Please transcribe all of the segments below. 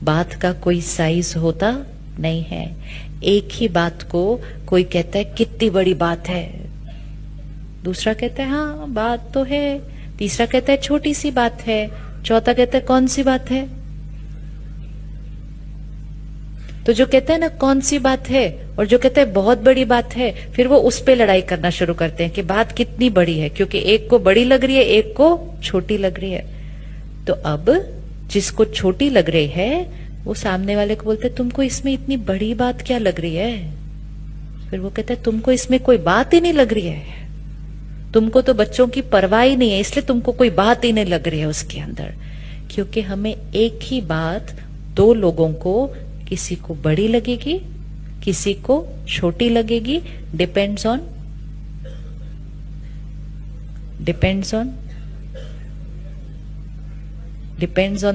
बात का कोई साइज होता नहीं है। एक ही बात को कोई कहता है कितनी बड़ी बात है, दूसरा कहता है हाँ बात तो है, तीसरा कहता है छोटी सी बात है, चौथा कहता है कौन सी बात है। तो जो कहता है ना कौन सी बात है और जो कहता है बहुत बड़ी बात है, फिर वो उस पे लड़ाई करना शुरू करते हैं कि बात कितनी बड़ी है, क्योंकि एक को बड़ी लग रही है, एक को छोटी लग रही है। तो अब जिसको छोटी लग रही है वो सामने वाले को बोलते तुमको इसमें इतनी बड़ी बात क्या लग रही है। फिर वो कहता है तुमको इसमें कोई बात ही नहीं लग रही है, तुमको तो बच्चों की परवाह ही नहीं है, इसलिए तुमको कोई बात ही नहीं लग रही है उसके अंदर। क्योंकि हमें एक ही बात दो लोगों को, किसी को बड़ी लगेगी किसी को छोटी लगेगी, डिपेंड्स ऑन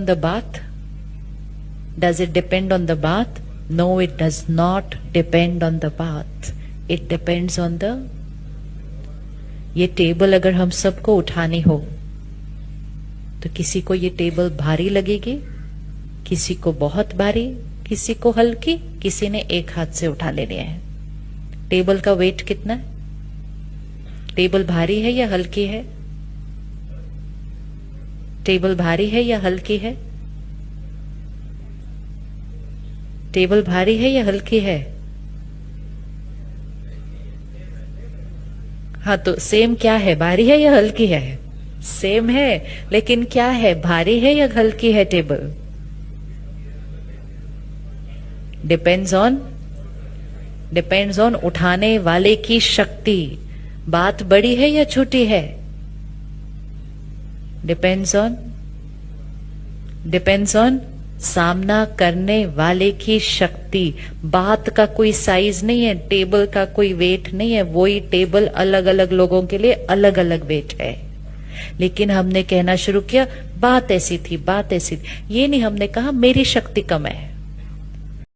द बात। Does it depend on the bath? No, it does not depend on the bath. It depends on the, ये टेबल अगर हम सबको उठानी हो तो किसी को ये टेबल भारी लगेगी, किसी को बहुत भारी, किसी को हल्की, किसी ने एक हाथ से उठा ले लिया है। टेबल का वेट कितना है? टेबल भारी है या हल्की है? टेबल भारी है या हल्की है? टेबल भारी है या हल्की है? हाँ, तो सेम क्या है, भारी है या हल्की है? सेम है, लेकिन क्या है, भारी है या हल्की है टेबल? डिपेंड्स ऑन उठाने वाले की शक्ति। बात बड़ी है या छोटी है? डिपेंड्स ऑन सामना करने वाले की शक्ति। बात का कोई साइज नहीं है, टेबल का कोई वेट नहीं है, वही टेबल अलग अलग लोगों के लिए अलग अलग वेट है। लेकिन हमने कहना शुरू किया बात ऐसी थी, बात ऐसी थी। ये नहीं हमने कहा मेरी शक्ति कम है,